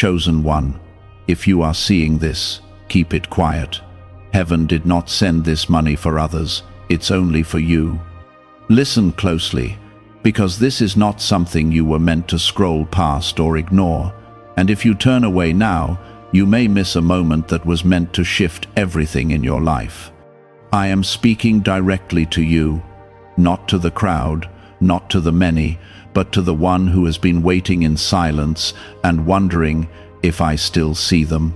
chosen one, if you are seeing this, keep it quiet. Heaven did not send this money for others, it's only for you. Listen closely, because this is not something you were meant to scroll past or ignore, and if you turn away now, you may miss a moment that was meant to shift everything in your life. I am speaking directly to you, not to the crowd, not to the many, but to the one who has been waiting in silence and wondering if I still see them.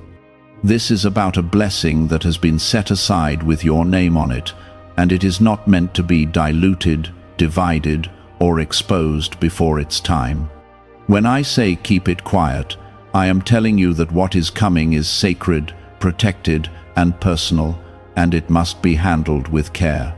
This is about a blessing that has been set aside with your name on it, and it is not meant to be diluted, divided, or exposed before its time. When I say keep it quiet, I am telling you that what is coming is sacred, protected, and personal, and it must be handled with care.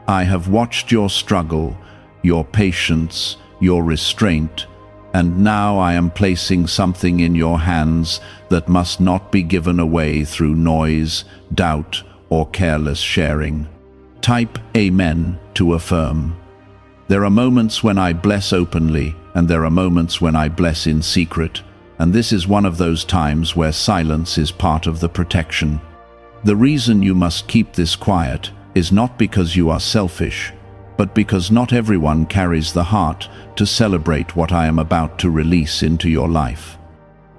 I have watched your struggle, your patience, your restraint, and now I am placing something in your hands that must not be given away through noise, doubt, or careless sharing. Type Amen to affirm. There are moments when I bless openly, and there are moments when I bless in secret, and this is one of those times where silence is part of the protection. The reason you must keep this quiet is not because you are selfish, but because not everyone carries the heart to celebrate what I am about to release into your life.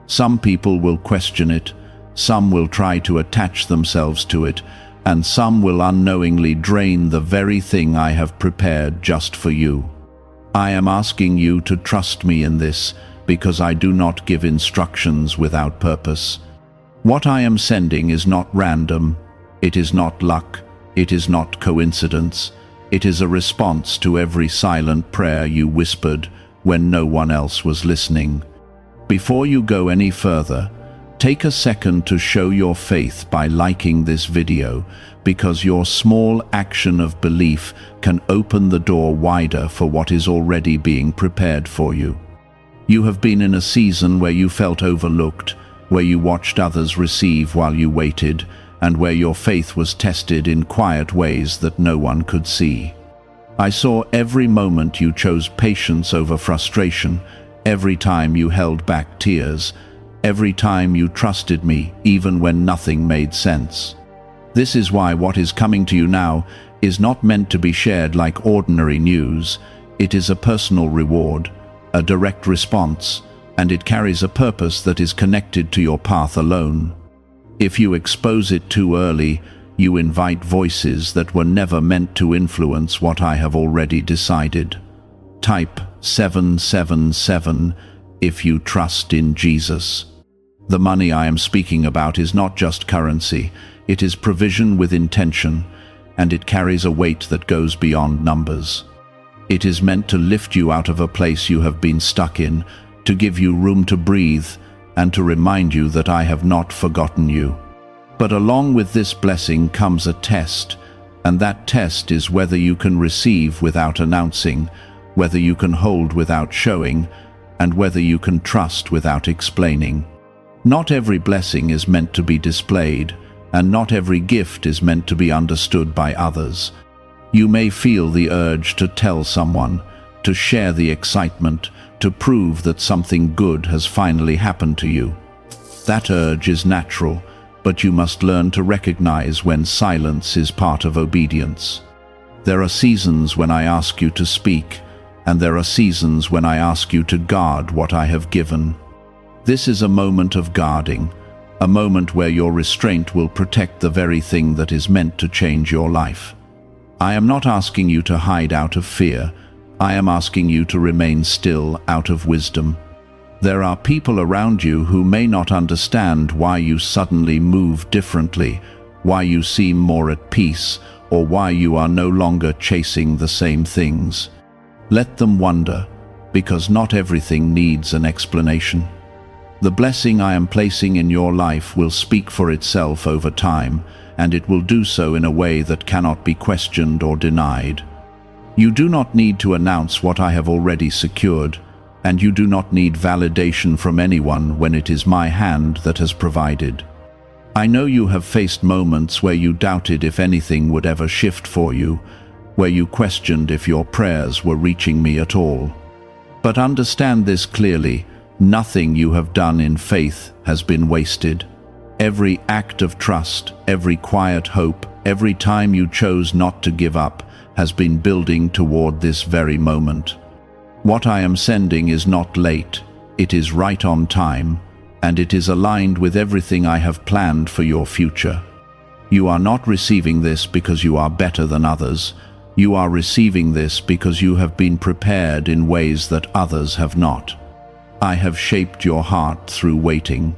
Some people will question it, some will try to attach themselves to it, and some will unknowingly drain the very thing I have prepared just for you. I am asking you to trust me in this, because I do not give instructions without purpose. What I am sending is not random, it is not luck, it is not coincidence. It is a response to every silent prayer you whispered when no one else was listening. Before you go any further, take a second to show your faith by liking this video, because your small action of belief can open the door wider for what is already being prepared for you. You have been in a season where you felt overlooked, where you watched others receive while you waited, and where your faith was tested in quiet ways that no one could see. I saw every moment you chose patience over frustration, every time you held back tears, every time you trusted me even when nothing made sense. This is why what is coming to you now is not meant to be shared like ordinary news. It is a personal reward, a direct response, and it carries a purpose that is connected to your path alone. If you expose it too early, you invite voices that were never meant to influence what I have already decided. Type 777 if you trust in Jesus. The money I am speaking about is not just currency, it is provision with intention, and it carries a weight that goes beyond numbers. It is meant to lift you out of a place you have been stuck in, to give you room to breathe, and to remind you that I have not forgotten you. But along with this blessing comes a test, and that test is whether you can receive without announcing, whether you can hold without showing, and whether you can trust without explaining. Not every blessing is meant to be displayed, and not every gift is meant to be understood by others. You may feel the urge to tell someone, to share the excitement, to prove that something good has finally happened to you. That urge is natural, but you must learn to recognize when silence is part of obedience. There are seasons when I ask you to speak, and there are seasons when I ask you to guard what I have given. This is a moment of guarding, a moment where your restraint will protect the very thing that is meant to change your life. I am not asking you to hide out of fear. I am asking you to remain still out of wisdom. There are people around you who may not understand why you suddenly move differently, why you seem more at peace, or why you are no longer chasing the same things. Let them wonder, because not everything needs an explanation. The blessing I am placing in your life will speak for itself over time, and it will do so in a way that cannot be questioned or denied. You do not need to announce what I have already secured, and you do not need validation from anyone when it is my hand that has provided. I know you have faced moments where you doubted if anything would ever shift for you, where you questioned if your prayers were reaching me at all. But understand this clearly, Nothing you have done in faith has been wasted. Every act of trust, every quiet hope, every time you chose not to give up, has been building toward this very moment. What I am sending is not late, it is right on time, and it is aligned with everything I have planned for your future. You are not receiving this because you are better than others. You are receiving this because you have been prepared in ways that others have not. I have shaped your heart through waiting.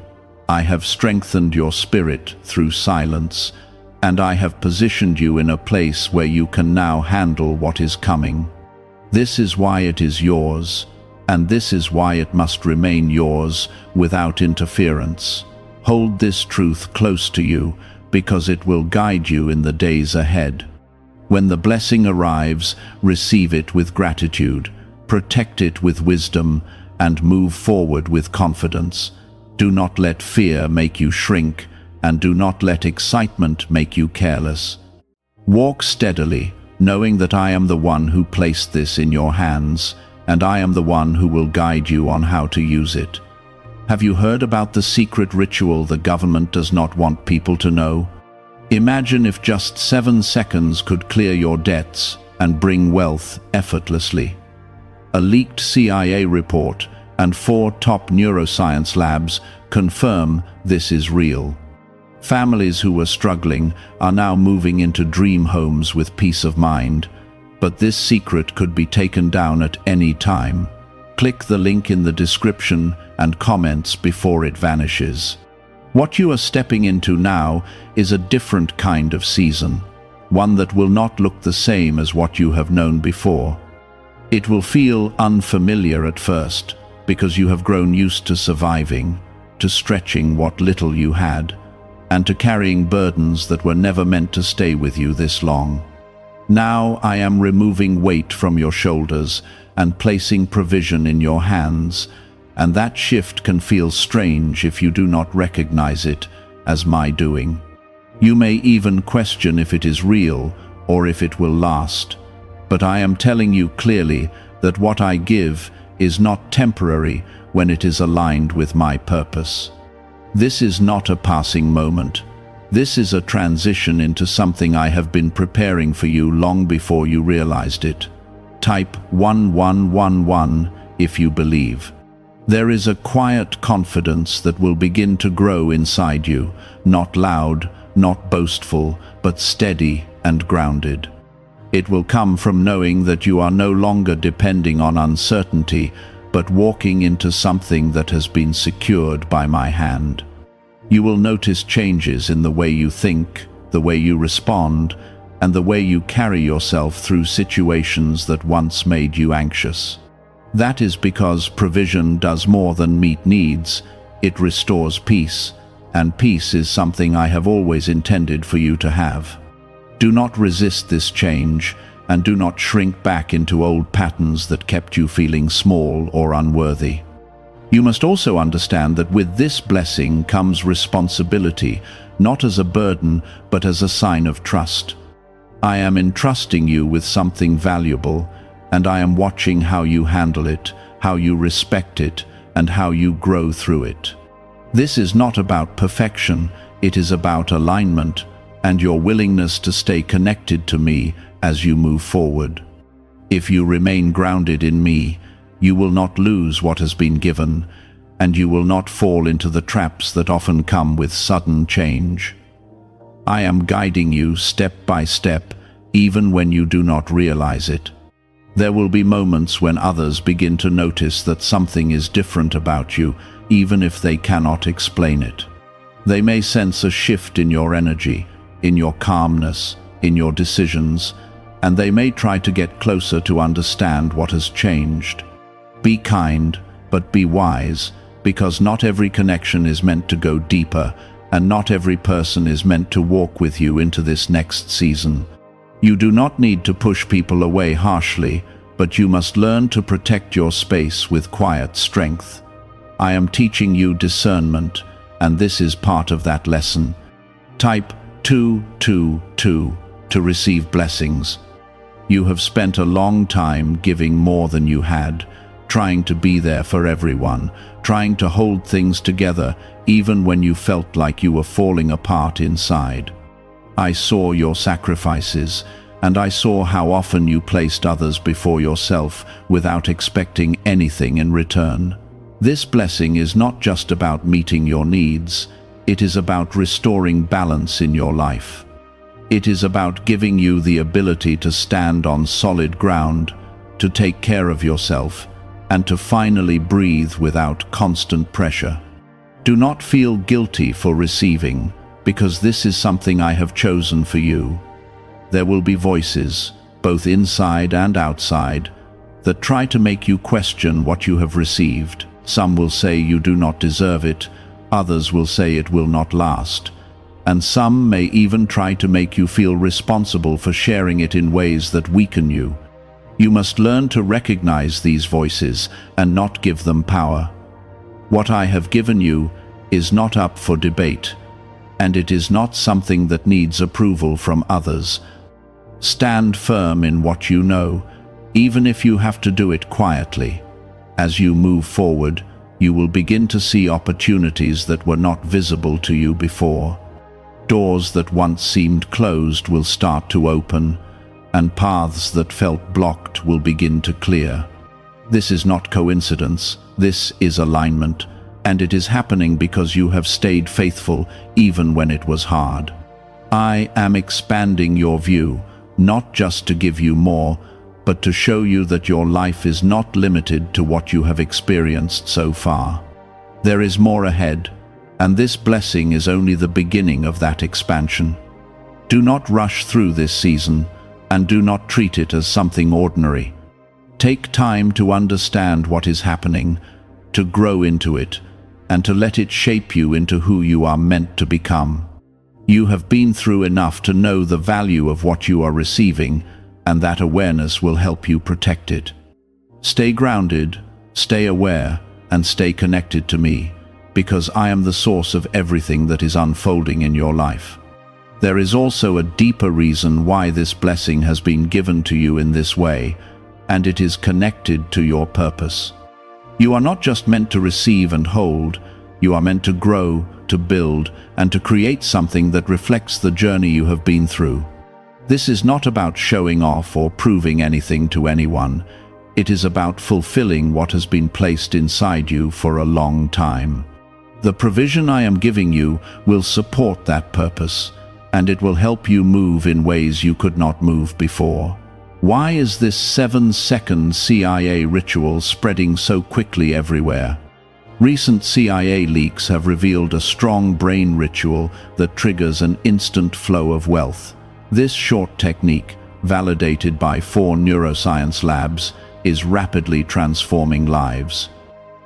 I have strengthened your spirit through silence, and I have positioned you in a place where you can now handle what is coming. This is why it is yours, and this is why it must remain yours without interference. Hold this truth close to you, because it will guide you in the days ahead. When the blessing arrives, receive it with gratitude, protect it with wisdom, and move forward with confidence. Do not let fear make you shrink, and do not let excitement make you careless. Walk steadily, knowing that I am the one who placed this in your hands, and I am the one who will guide you on how to use it. Have you heard about the secret ritual the government does not want people to know? Imagine if just 7 seconds could clear your debts and bring wealth effortlessly. A leaked CIA report and 4 top neuroscience labs confirm this is real. Families who were struggling are now moving into dream homes with peace of mind, but this secret could be taken down at any time. Click the link in the description and comments before it vanishes. What you are stepping into now is a different kind of season, one that will not look the same as what you have known before. It will feel unfamiliar at first, because you have grown used to surviving, to stretching what little you had, and to carrying burdens that were never meant to stay with you this long. Now I am removing weight from your shoulders and placing provision in your hands, and that shift can feel strange if you do not recognize it as my doing. You may even question if it is real or if it will last, but I am telling you clearly that what I give is not temporary when it is aligned with my purpose. This is not a passing moment. This is a transition into something I have been preparing for you long before you realized it. Type 1111 if you believe. There is a quiet confidence that will begin to grow inside you, not loud, not boastful, but steady and grounded. It will come from knowing that you are no longer depending on uncertainty, but walking into something that has been secured by my hand. You will notice changes in the way you think, the way you respond, and the way you carry yourself through situations that once made you anxious. That is because provision does more than meet needs. It restores peace, and peace is something I have always intended for you to have. Do not resist this change, and do not shrink back into old patterns that kept you feeling small or unworthy. You must also understand that with this blessing comes responsibility, not as a burden, but as a sign of trust. I am entrusting you with something valuable, and I am watching how you handle it, how you respect it, and how you grow through it. This is not about perfection, it is about alignment, and your willingness to stay connected to me as you move forward. If you remain grounded in me, you will not lose what has been given, and you will not fall into the traps that often come with sudden change. I am guiding you step by step, even when you do not realize it. There will be moments when others begin to notice that something is different about you, even if they cannot explain it. They may sense a shift in your energy, in your calmness, in your decisions, and they may try to get closer to understand what has changed. Be kind, but be wise, because not every connection is meant to go deeper, and not every person is meant to walk with you into this next season. You do not need to push people away harshly, but you must learn to protect your space with quiet strength. I am teaching you discernment, and this is part of that lesson. Type 222 to receive blessings. You have spent a long time giving more than you had, trying to be there for everyone, trying to hold things together even when you felt like you were falling apart inside. I saw your sacrifices, and I saw how often you placed others before yourself without expecting anything in return. This blessing is not just about meeting your needs, it is about restoring balance in your life. It is about giving you the ability to stand on solid ground, to take care of yourself, and to finally breathe without constant pressure. Do not feel guilty for receiving, because this is something I have chosen for you. There will be voices, both inside and outside, that try to make you question what you have received. Some will say you do not deserve it, others will say it will not last, and some may even try to make you feel responsible for sharing it in ways that weaken you. You must learn to recognize these voices and not give them power. What I have given you is not up for debate, and it is not something that needs approval from others. Stand firm in what you know, even if you have to do it quietly. As you move forward, you will begin to see opportunities that were not visible to you before. Doors that once seemed closed will start to open, and paths that felt blocked will begin to clear. This is not coincidence, this is alignment, and it is happening because you have stayed faithful even when it was hard. I am expanding your view, not just to give you more, but to show you that your life is not limited to what you have experienced so far. There is more ahead, and this blessing is only the beginning of that expansion. Do not rush through this season, and do not treat it as something ordinary. Take time to understand what is happening, to grow into it, and to let it shape you into who you are meant to become. You have been through enough to know the value of what you are receiving, and that awareness will help you protect it. Stay grounded, stay aware, and stay connected to me, because I am the source of everything that is unfolding in your life. There is also a deeper reason why this blessing has been given to you in this way, and it is connected to your purpose. You are not just meant to receive and hold, you are meant to grow, to build, and to create something that reflects the journey you have been through. This is not about showing off or proving anything to anyone. It is about fulfilling what has been placed inside you for a long time. The provision I am giving you will support that purpose, and it will help you move in ways you could not move before. Why is this 7-second CIA ritual spreading so quickly everywhere? Recent CIA leaks have revealed a strong brain ritual that triggers an instant flow of wealth. This short technique, validated by 4 neuroscience labs, is rapidly transforming lives.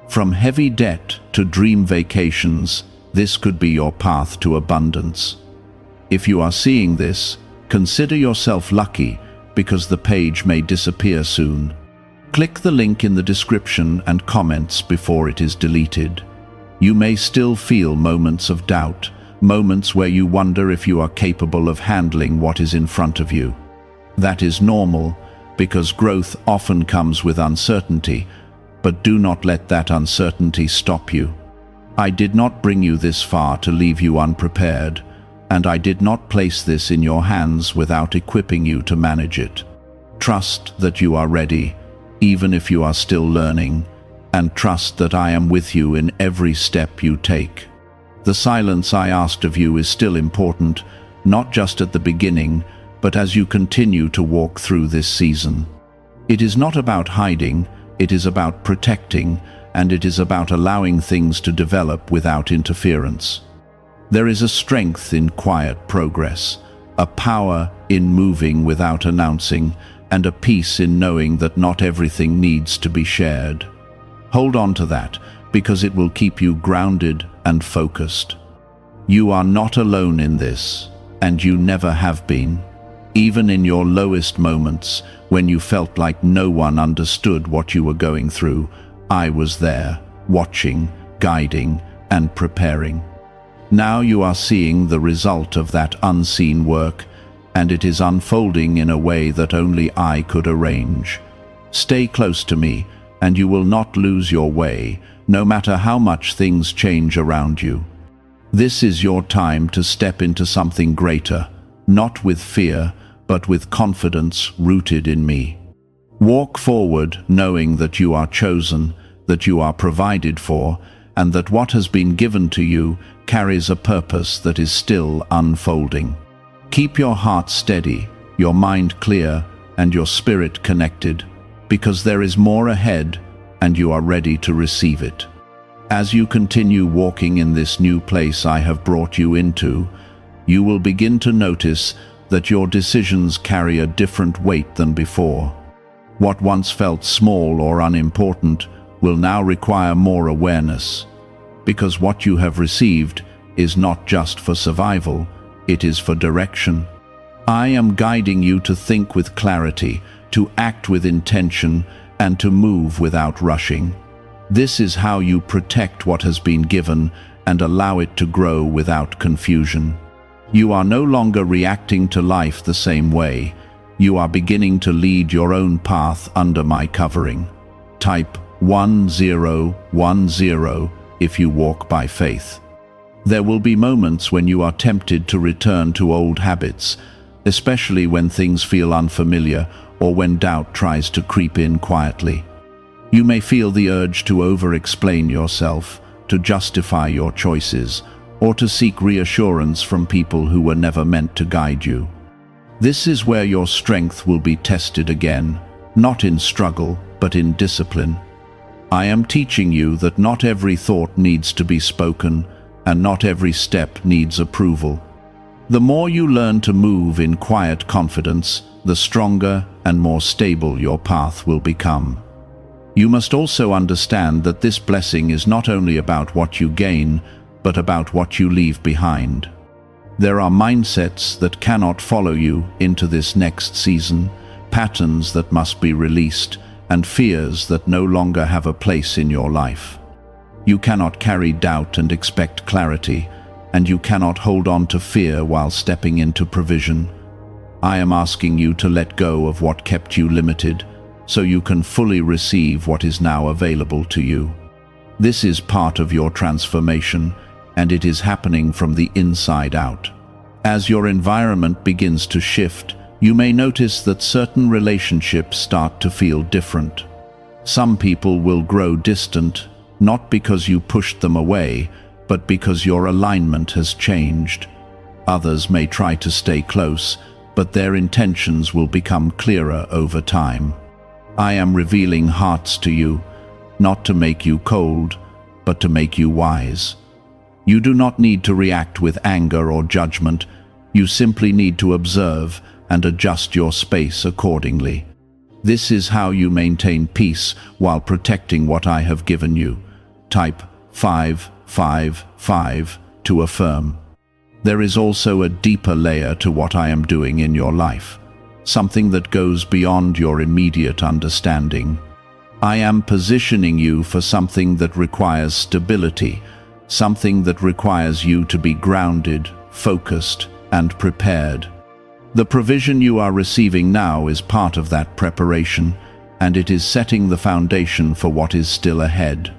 From heavy debt to dream vacations, this could be your path to abundance. If you are seeing this, consider yourself lucky, because the page may disappear soon. Click the link in the description and comments before it is deleted. You may still feel moments of doubt, moments where you wonder if you are capable of handling what is in front of you. That is normal, because growth often comes with uncertainty, but do not let that uncertainty stop you. I did not bring you this far to leave you unprepared, and I did not place this in your hands without equipping you to manage it. Trust that you are ready, even if you are still learning, and trust that I am with you in every step you take. The silence I asked of you is still important, not just at the beginning, but as you continue to walk through this season. It is not about hiding, it is about protecting, and it is about allowing things to develop without interference. There is a strength in quiet progress, a power in moving without announcing, and a peace in knowing that not everything needs to be shared. Hold on to that, because it will keep you grounded and focused. You are not alone in this, and you never have been. Even in your lowest moments, when you felt like no one understood what you were going through, I was there, watching, guiding, and preparing. Now you are seeing the result of that unseen work, and it is unfolding in a way that only I could arrange. Stay close to me, and you will not lose your way, no matter how much things change around you. This is your time to step into something greater, not with fear, but with confidence rooted in me. Walk forward knowing that you are chosen, that you are provided for, and that what has been given to you carries a purpose that is still unfolding. Keep your heart steady, your mind clear, and your spirit connected, because there is more ahead, and you are ready to receive it. As you continue walking in this new place I have brought you into, you will begin to notice that your decisions carry a different weight than before. What once felt small or unimportant will now require more awareness, because what you have received is not just for survival, it is for direction. I am guiding you to think with clarity, to act with intention, and to move without rushing. This is how you protect what has been given and allow it to grow without confusion. You are no longer reacting to life the same way. You are beginning to lead your own path under my covering. Type 1010 if you walk by faith. There will be moments when you are tempted to return to old habits, especially when things feel unfamiliar or when doubt tries to creep in quietly. You may feel the urge to over-explain yourself, to justify your choices, or to seek reassurance from people who were never meant to guide you. This is where your strength will be tested again, not in struggle, but in discipline. I am teaching you that not every thought needs to be spoken, and not every step needs approval. The more you learn to move in quiet confidence, the stronger and more stable your path will become. You must also understand that this blessing is not only about what you gain, but about what you leave behind. There are mindsets that cannot follow you into this next season, patterns that must be released, and fears that no longer have a place in your life. You cannot carry doubt and expect clarity, and you cannot hold on to fear while stepping into provision. I am asking you to let go of what kept you limited, so you can fully receive what is now available to you. This is part of your transformation, and it is happening from the inside out. As your environment begins to shift, you may notice that certain relationships start to feel different. Some people will grow distant, not because you pushed them away, but because your alignment has changed. Others may try to stay close, but their intentions will become clearer over time. I am revealing hearts to you, not to make you cold, but to make you wise. You do not need to react with anger or judgment. You simply need to observe and adjust your space accordingly. This is how you maintain peace while protecting what I have given you. Type 555 to affirm. There is also a deeper layer to what I am doing in your life, something that goes beyond your immediate understanding. I am positioning you for something that requires stability, something that requires you to be grounded, focused, and prepared. The provision you are receiving now is part of that preparation, and it is setting the foundation for what is still ahead.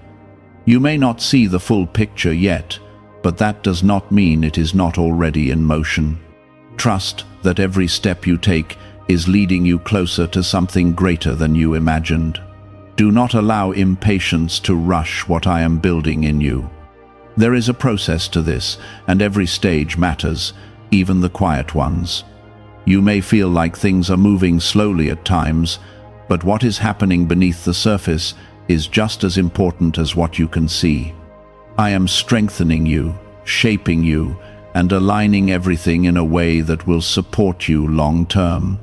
You may not see the full picture yet, but that does not mean it is not already in motion. Trust that every step you take is leading you closer to something greater than you imagined. Do not allow impatience to rush what I am building in you. There is a process to this, and every stage matters, even the quiet ones. You may feel like things are moving slowly at times, but what is happening beneath the surface is just as important as what you can see. I am strengthening you, shaping you, and aligning everything in a way that will support you long term.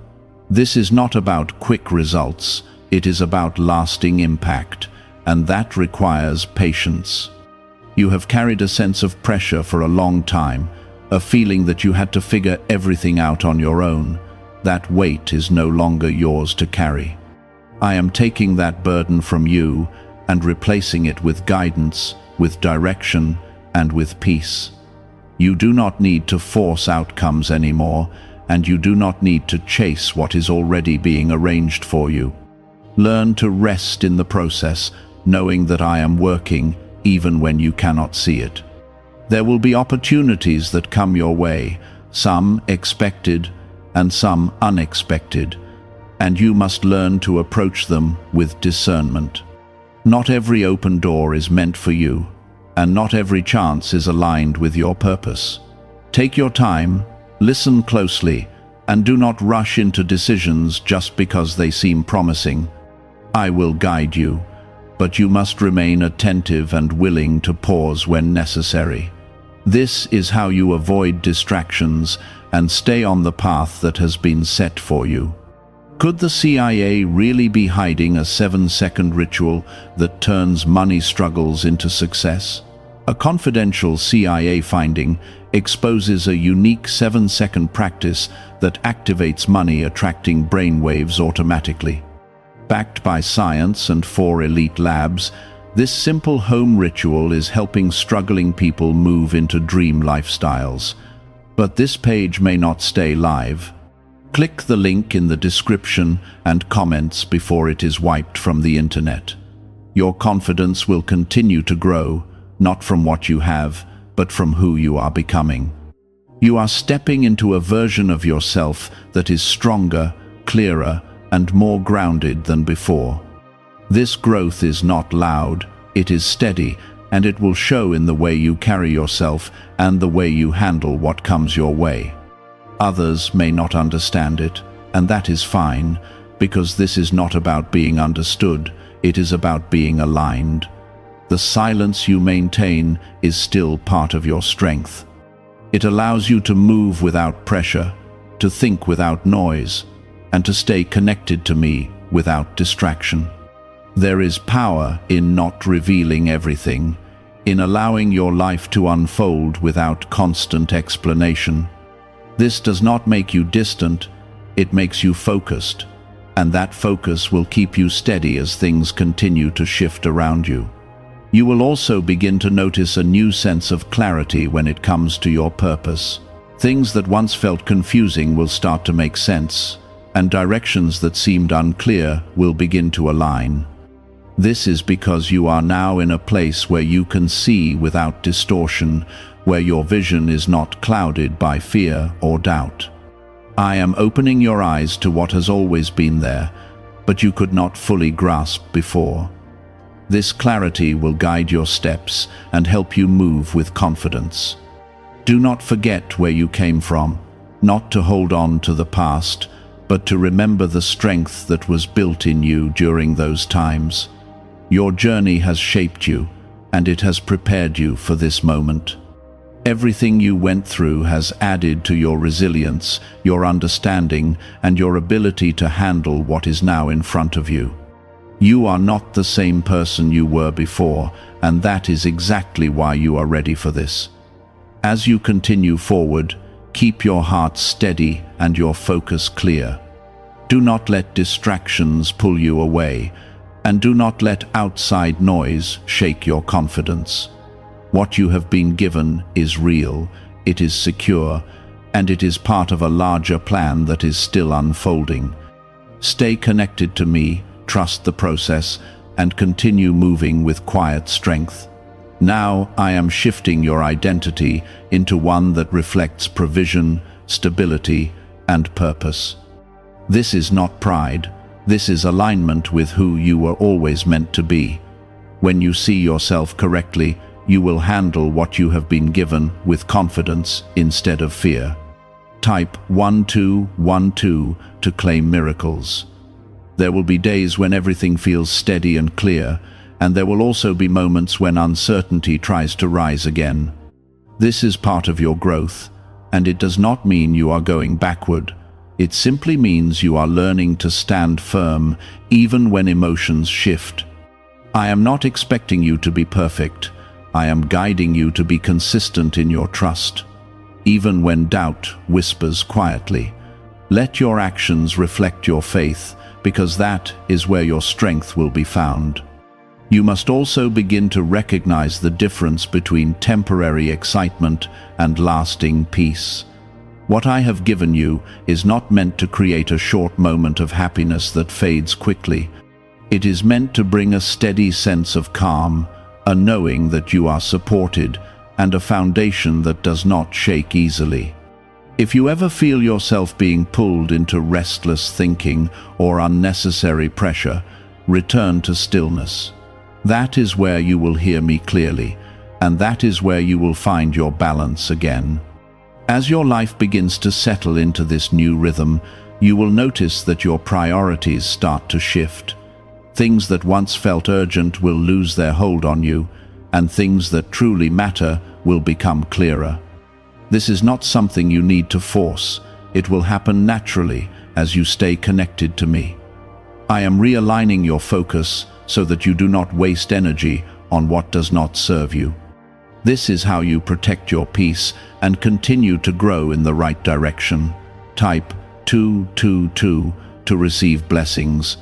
This is not about quick results, it is about lasting impact, and that requires patience. You have carried a sense of pressure for a long time, a feeling that you had to figure everything out on your own. That weight is no longer yours to carry. I am taking that burden from you and replacing it with guidance, with direction, and with peace. You do not need to force outcomes anymore, and you do not need to chase what is already being arranged for you. Learn to rest in the process, knowing that I am working even when you cannot see it. There will be opportunities that come your way, some expected and some unexpected, and you must learn to approach them with discernment. Not every open door is meant for you, and not every chance is aligned with your purpose. Take your time, listen closely, and do not rush into decisions just because they seem promising. I will guide you, but you must remain attentive and willing to pause when necessary. This is how you avoid distractions and stay on the path that has been set for you. Could the CIA really be hiding a 7-second ritual that turns money struggles into success? A confidential CIA finding exposes a unique 7-second practice that activates money attracting brainwaves automatically. Backed by science and 4 elite labs, this simple home ritual is helping struggling people move into dream lifestyles. But this page may not stay live. Click the link in the description and comments before it is wiped from the internet. Your confidence will continue to grow, not from what you have, but from who you are becoming. You are stepping into a version of yourself that is stronger, clearer, and more grounded than before. This growth is not loud, it is steady, and it will show in the way you carry yourself and the way you handle what comes your way. Others may not understand it, and that is fine, because this is not about being understood, it is about being aligned. The silence you maintain is still part of your strength. It allows you to move without pressure, to think without noise, and to stay connected to me without distraction. There is power in not revealing everything, in allowing your life to unfold without constant explanation. This does not make you distant, it makes you focused, and that focus will keep you steady as things continue to shift around you. You will also begin to notice a new sense of clarity when it comes to your purpose. Things that once felt confusing will start to make sense, and directions that seemed unclear will begin to align. This is because you are now in a place where you can see without distortion, where your vision is not clouded by fear or doubt. I am opening your eyes to what has always been there, but you could not fully grasp before. This clarity will guide your steps and help you move with confidence. Do not forget where you came from, not to hold on to the past, but to remember the strength that was built in you during those times. Your journey has shaped you, and it has prepared you for this moment. Everything you went through has added to your resilience, your understanding, and your ability to handle what is now in front of you. You are not the same person you were before, and that is exactly why you are ready for this. As you continue forward, keep your heart steady and your focus clear. Do not let distractions pull you away, and do not let outside noise shake your confidence. What you have been given is real, it is secure, and it is part of a larger plan that is still unfolding. Stay connected to me, trust the process, and continue moving with quiet strength. Now I am shifting your identity into one that reflects provision, stability, and purpose. This is not pride, this is alignment with who you were always meant to be. When you see yourself correctly, you will handle what you have been given with confidence instead of fear. Type 1212 to claim miracles. There will be days when everything feels steady and clear, and there will also be moments when uncertainty tries to rise again. This is part of your growth, and it does not mean you are going backward. It simply means you are learning to stand firm even when emotions shift. I am not expecting you to be perfect. I am guiding you to be consistent in your trust. Even when doubt whispers quietly, let your actions reflect your faith, because that is where your strength will be found. You must also begin to recognize the difference between temporary excitement and lasting peace. What I have given you is not meant to create a short moment of happiness that fades quickly. It is meant to bring a steady sense of calm, a knowing that you are supported, and a foundation that does not shake easily. If you ever feel yourself being pulled into restless thinking or unnecessary pressure, return to stillness. That is where you will hear me clearly, and that is where you will find your balance again. As your life begins to settle into this new rhythm, you will notice that your priorities start to shift. Things that once felt urgent will lose their hold on you, and things that truly matter will become clearer. This is not something you need to force. It will happen naturally as you stay connected to me. I am realigning your focus so that you do not waste energy on what does not serve you. This is how you protect your peace and continue to grow in the right direction. Type 222 to receive blessings.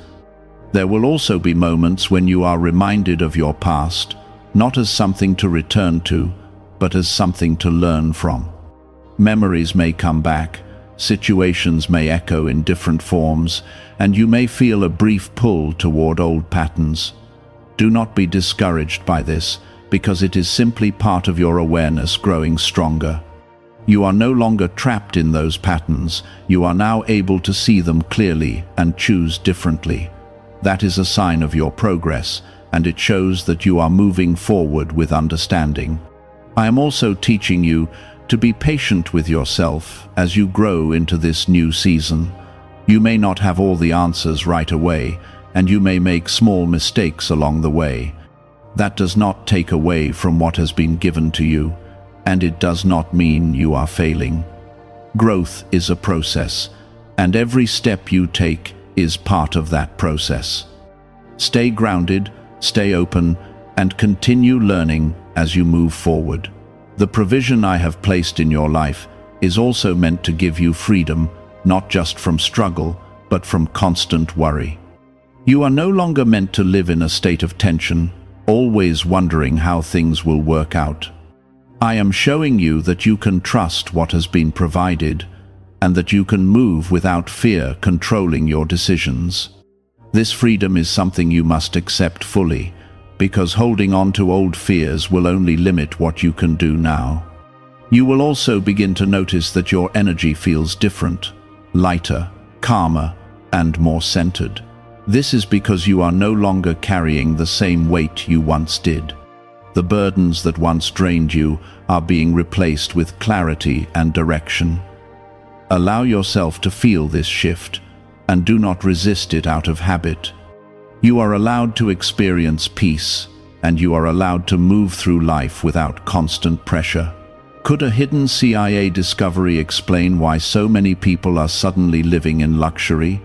There will also be moments when you are reminded of your past, not as something to return to, but as something to learn from. Memories may come back, situations may echo in different forms, and you may feel a brief pull toward old patterns. Do not be discouraged by this, because it is simply part of your awareness growing stronger. You are no longer trapped in those patterns. You are now able to see them clearly and choose differently. That is a sign of your progress, and it shows that you are moving forward with understanding. I am also teaching you to be patient with yourself as you grow into this new season. You may not have all the answers right away, and you may make small mistakes along the way. That does not take away from what has been given to you, and it does not mean you are failing. Growth is a process, and every step you take is part of that process. Stay grounded, stay open, and continue learning as you move forward. The provision I have placed in your life is also meant to give you freedom, not just from struggle, but from constant worry. You are no longer meant to live in a state of tension, always wondering how things will work out. I am showing you that you can trust what has been provided, and that you can move without fear controlling your decisions. This freedom is something you must accept fully, because holding on to old fears will only limit what you can do now. You will also begin to notice that your energy feels different, lighter, calmer, and more centered. This is because you are no longer carrying the same weight you once did. The burdens that once drained you are being replaced with clarity and direction. Allow yourself to feel this shift, and do not resist it out of habit. You are allowed to experience peace, and you are allowed to move through life without constant pressure. Could a hidden CIA discovery explain why so many people are suddenly living in luxury?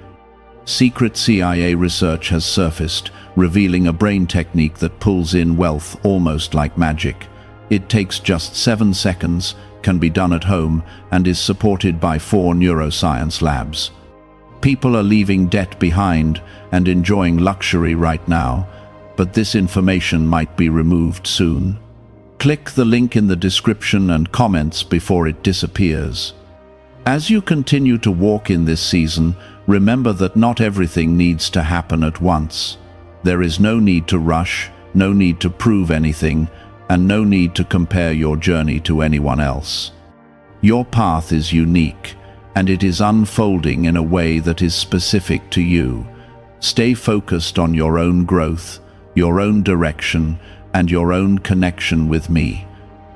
Secret CIA research has surfaced, revealing a brain technique that pulls in wealth almost like magic. It takes just 7 seconds, can be done at home, and is supported by 4 neuroscience labs. People are leaving debt behind and enjoying luxury right now, but this information might be removed soon. Click the link in the description and comments before it disappears. As you continue to walk in this season, remember that not everything needs to happen at once. There is no need to rush, no need to prove anything, and no need to compare your journey to anyone else. Your path is unique, and it is unfolding in a way that is specific to you. Stay focused on your own growth, your own direction, and your own connection with me.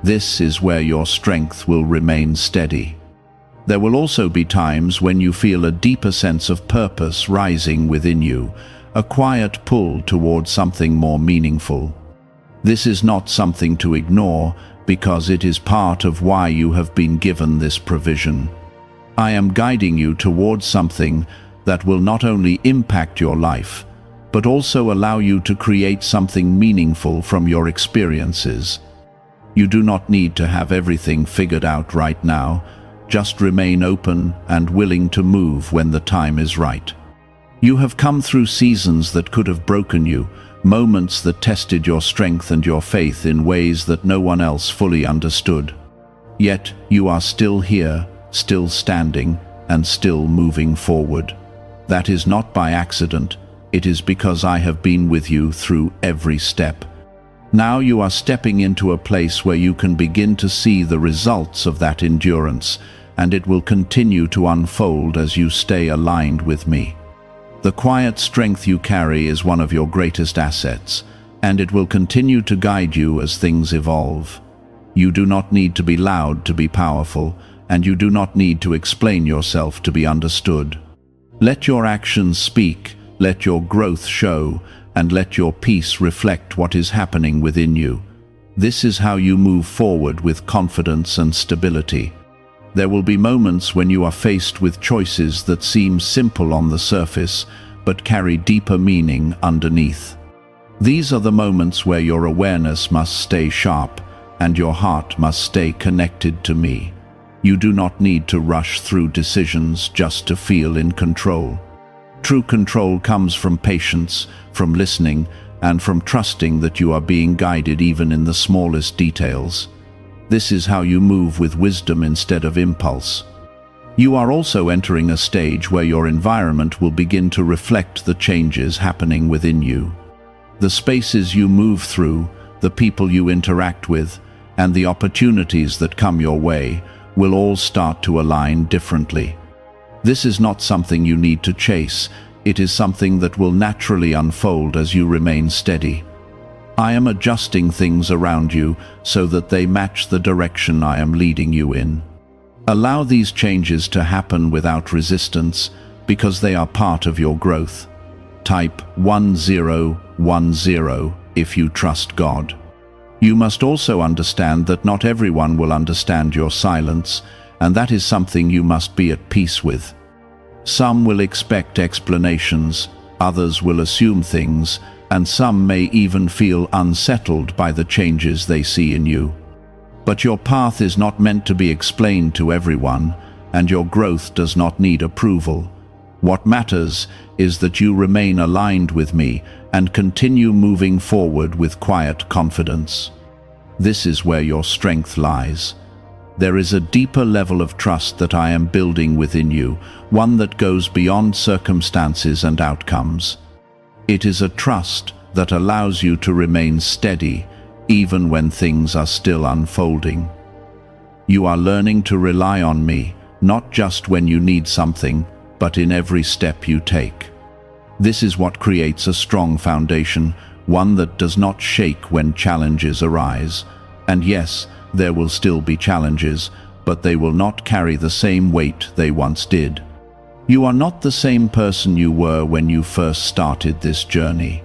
This is where your strength will remain steady. There will also be times when you feel a deeper sense of purpose rising within you, a quiet pull towards something more meaningful. This is not something to ignore, because it is part of why you have been given this provision. I am guiding you towards something that will not only impact your life, but also allow you to create something meaningful from your experiences. You do not need to have everything figured out right now. Just remain open and willing to move when the time is right. You have come through seasons that could have broken you, moments that tested your strength and your faith in ways that no one else fully understood. Yet you are still here, still standing, and still moving forward. That is not by accident, It is because I have been with you through every step. Now you are stepping into a place where you can begin to see the results of that endurance, and it will continue to unfold as you stay aligned with me. The quiet strength you carry is one of your greatest assets, and it will continue to guide you as things evolve. You do not need to be loud to be powerful, and you do not need to explain yourself to be understood. Let your actions speak, let your growth show, and let your peace reflect what is happening within you. This is how you move forward with confidence and stability. There will be moments when you are faced with choices that seem simple on the surface, but carry deeper meaning underneath. These are the moments where your awareness must stay sharp, and your heart must stay connected to me. You do not need to rush through decisions just to feel in control. True control comes from patience, from listening, and from trusting that you are being guided even in the smallest details. This is how you move with wisdom instead of impulse. You are also entering a stage where your environment will begin to reflect the changes happening within you. The spaces you move through, the people you interact with, and the opportunities that come your way will all start to align differently. This is not something you need to chase. It is something that will naturally unfold as you remain steady. I am adjusting things around you so that they match the direction I am leading you in. Allow these changes to happen without resistance, because they are part of your growth. Type 1010 if you trust God. You must also understand that not everyone will understand your silence, and that is something you must be at peace with. Some will expect explanations, others will assume things, and some may even feel unsettled by the changes they see in you. But your path is not meant to be explained to everyone, and your growth does not need approval. What matters is that you remain aligned with me and continue moving forward with quiet confidence. This is where your strength lies. There is a deeper level of trust that I am building within you, one that goes beyond circumstances and outcomes. It is a trust that allows you to remain steady, even when things are still unfolding. You are learning to rely on me, not just when you need something, but in every step you take. This is what creates a strong foundation, one that does not shake when challenges arise. And yes, there will still be challenges, but they will not carry the same weight they once did. You are not the same person you were when you first started this journey.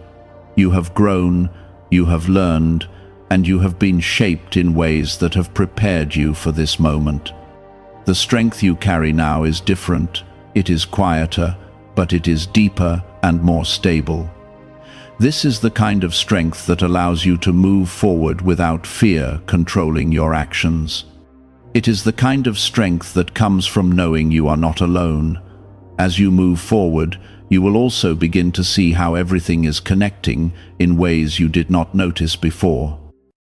You have grown, you have learned, and you have been shaped in ways that have prepared you for this moment. The strength you carry now is different. It is quieter, but it is deeper and more stable. This is the kind of strength that allows you to move forward without fear controlling your actions. It is the kind of strength that comes from knowing you are not alone. As you move forward, you will also begin to see how everything is connecting in ways you did not notice before.